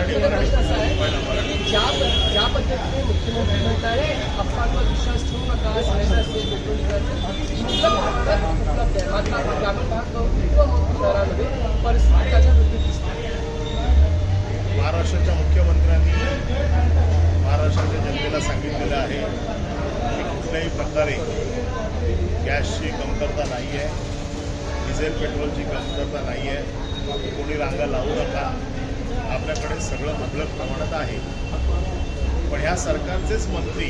माझा प्रश्न असा आहे की ज्या पद्धतीने मुख्यमंत्री म्हणतात अफवांवर विश्वास ठेवू नका, सिलेंडर असेल, पेट्रोल डिझेल मुबलक भारतात उपलब्ध आहे. मात्र आपण ग्रामीण भाग किंवा शहरामध्ये परिस्थिती त्याच्या विपरीत दिसते. महाराष्ट्राच्या मुख्यमंत्र्यांनी महाराष्ट्राच्या जनतेला सांगितलेलं आहे की कुठल्याही प्रकारे गॅसची कमतरता नाही आहे, डिझेल पेट्रोलची कमतरता नाही आहे, कोणी रांगा लावू नका, आपल्याकडे सगळं मुबलक प्रमाणात आहे. पण ह्या सरकारचेच मंत्री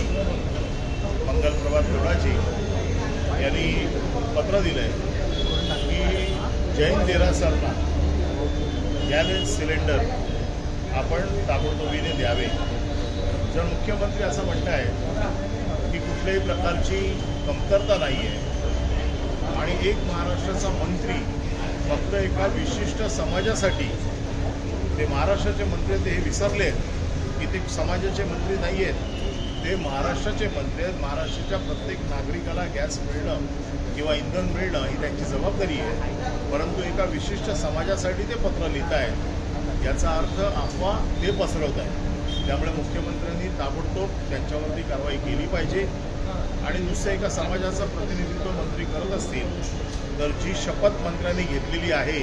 मंगलप्रभात लोढाजी यांनी पत्र दिलं आहे की जैन देरासरला गॅस सिलेंडर आपण ताबडतोबीने द्यावे. जर मुख्यमंत्री असं म्हणत आहे की कुठल्याही प्रकारची कमतरता नाही आहे आणि एक महाराष्ट्राचा मंत्री फक्त एका विशिष्ट समाजासाठी, ते महाराष्ट्राचे मंत्री ते हे विसरले की ते समाजाचे मंत्री नाही आहेत, ते महाराष्ट्राचे मंत्री आहेत. महाराष्ट्राच्या प्रत्येक नागरिकाला गॅस मिळणं किंवा इंधन मिळणं ही त्यांची जबाबदारी आहे. परंतु एका विशिष्ट समाजासाठी ते पत्र लिहित आहेत, याचा अर्थ अफवा ते पसरवत आहेत. त्यामुळे मुख्यमंत्र्यांनी ताबडतोब त्यांच्यावरती कारवाई केली पाहिजे. आणि नुसतं एका समाजाचं प्रतिनिधित्व मंत्री करत असतील तर जी शपथ मंत्र्यांनी घेतलेली आहे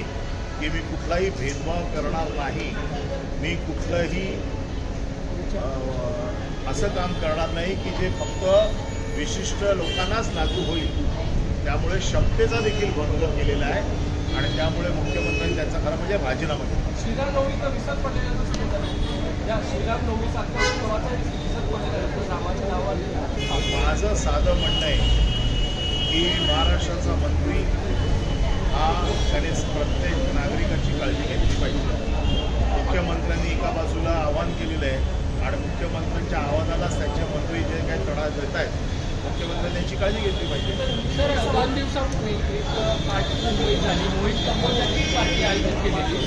की मी कुठलाही भेदभाव करणार नाही, मी कुठलंही असं काम करणार नाही की जे फक्त विशिष्ट लोकांनाच लागू होईल, त्यामुळे शपथेचा देखील भंग केलेला आहे आणि त्यामुळे मुख्यमंत्र्यांनी त्याचा खरं म्हणजे राजीनामा घेतला. श्रीराम नवमीचा विसर पडलेला या श्रीराम नवमीसारखा उत्सवाचा विसर पडलेला रामाच्या नावाने. माझं साधं म्हणणं आहे की महाराष्ट्राचा मंत्री हा त्याने प्रत्येक नागरिकाची काळजी घेतली पाहिजे. मुख्यमंत्र्यांनी एका बाजूला आवाहन केलेलं आहे आणि मुख्यमंत्र्यांच्या आवाहनालाच त्यांचे मंत्री जे काही तडा देत आहेत, मुख्यमंत्र्यांनी यांची काळजी घेतली पाहिजे. सर, 2 दिवसापूर्वी एक पार्टी मुंबईत झाली, मोहित कंबोज यांनी पार्टी आयोजित केलेली.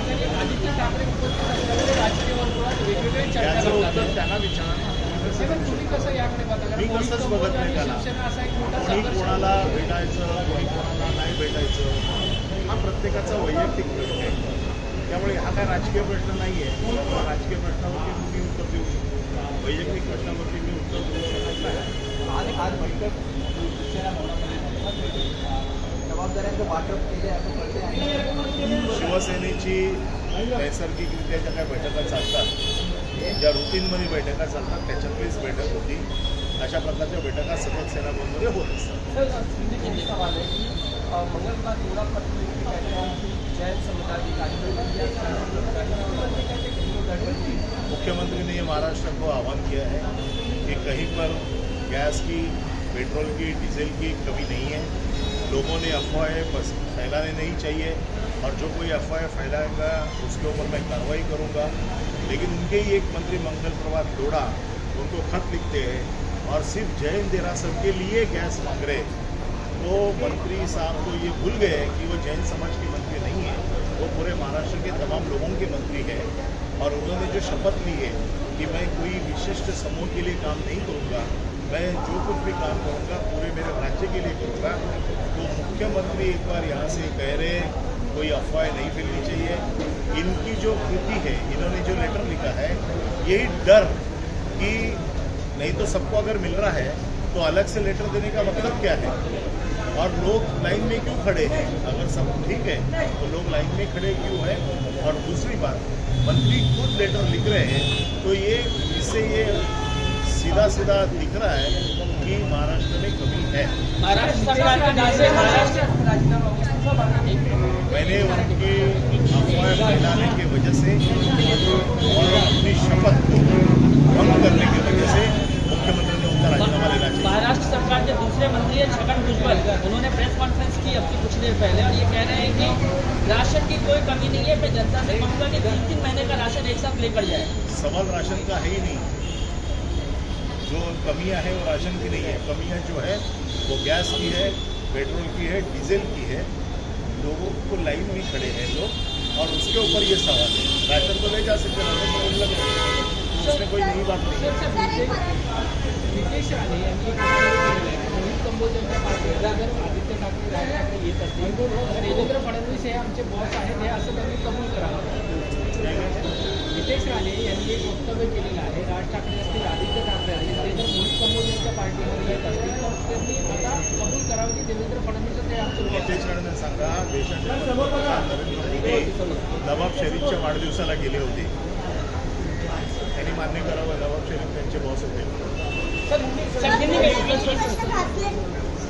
त्याच्यामध्ये आदित्य ठाकरे उपस्थित असल्यामुळे राजकीय वर्तुळात वेगवेगळे चर्चा होतात. त्यांना विचार तुम्ही कसं याकडे बघता? मी कसंच बघत नाही त्याला. असा एक मोठा कोणी कोणाला भेटायचं, कोणी कोणाला नाही भेटायचं, हा प्रत्येकाचा वैयक्तिक प्रश्न आहे. त्यामुळे हा काय राजकीय प्रश्न नाही आहे. राजकीय प्रश्नावरती मी उत्तर देऊ शकतो, वैयक्तिक प्रश्नावरती मी उत्तर देऊ शकत नाही. आज बैठक जबाबदाऱ्यांचं वाटप केले असं कळते आणि शिवसेनेची नैसर्गिकरित्या ज्या काही बैठका चालतात, ज्या रुटीनमध्ये बैठका चालतात त्याच्यातलीच बैठक होती. अशा प्रकारच्या बैठका सतत सेनापतीमध्ये होत असतात. सवाल आहे की मंगलवार जैन समुदाय मुख्यमंत्री ने महाराष्ट्र को आह्वान किया है कि कहीं पर गैस की, पेट्रोल की, डीजल की कमी नहीं है. लोगों ने अफवाहें बस फैलाने नहीं चाहिए और जो कोई अफवाहें फैलाएगा उसके ऊपर मैं कार्रवाई करूंगा. लेकिन उनके ही एक मंत्री मंगलप्रभात लोढ़ा उनको खत लिखते हैं और सिर्फ जैन देरासर के लिए गैस मांग रहे. तो मंत्री साहब तो ये भूल गए कि वो जैन समाज के मंत्री नहीं है, वो पूरे महाराष्ट्र के तमाम लोगों के मंत्री हैं. और उन्होंने जो शपथ ली है कि मैं कोई विशिष्ट समूह के लिए काम नहीं करूँगा, मैं जो कुछ भी काम करूँगा पूरे मेरे राज्य के लिए करूँगा. तो मुख्यमंत्री एक बार यहाँ से कह रहे कोई अफवाह नहीं फैलनी चाहिए. इनकी जो कृति है, इन्होंने जो लेटर लिखा है, यही डर कि नहीं तो सबको अगर मिल रहा है तो अलग से लेटर देने का मतलब क्या है, और लोग लाइन में क्यों खड़े हैं. अगर सब ठीक है तो लोग लाइन में खड़े क्यों हैं. और दूसरी बात, मंत्री खुद लेटर लिख रहे हैं तो ये इससे ये सीधा सीधा दिख रहा है कि महाराष्ट्र में कमी है. मैंने उनकी अफवाह फैलाने की वजह से और अपनी शपथ को भंग करने की वजह से मुख्यमंत्री ने उनका राजीनामा लेना चाहिए. महाराष्ट्र सरकार के दूसरे मंत्री है छगन भुजबल, उन्होंने प्रेस कॉन्फ्रेंस की अब से कुछ देर पहले और ये कह रहे हैं कि राशन की कोई कमी नहीं है. मैं जनता से कहूँगा कि 3-3 महीने का राशन एक साथ लेकर जाए. सवाल राशन का है ही नहीं. जो कमियां हैं वो राशन की नहीं है. कमियां जो है वो गैस की है, पेट्रोल की है, डीजल की है. लोगों को लाइन में खड़े हैं लोग और उसके ऊपर ये सवाल है. राशन तो ले जा सकते, राशन तो लग रहे हैं, उसमें कोई नई बात नहीं है. नितेश राणे यांनी मोहित कंबोज यांच्या पार्टीला जर आदित्य ठाकरे राज ठाकरे येत असतील तर देवेंद्र फडणवीस हे आमचे बॉस आहेत हे असं त्यांनी कबूल करावं. नितेश अमित यांनी एक वक्तव्य केलेलं आहे. राज ठाकरे असतील, आदित्य ठाकरे असतील, ते जर मोहित कंबोजेंच्या पार्टीमध्ये येत असतील तर त्यांनी आता कबूल करावं की देवेंद्र फडणवीस ते आमचं नितेशकडनं सांगा, देशाचे पंतप्रधान नरेंद्र मोदी नवाब शरीफच्या वाढदिवसाला गेले होते. त्यांनी मान्य करावं, नवाब शरीफ त्यांचे बॉस होते. सर, प्रश्न घातले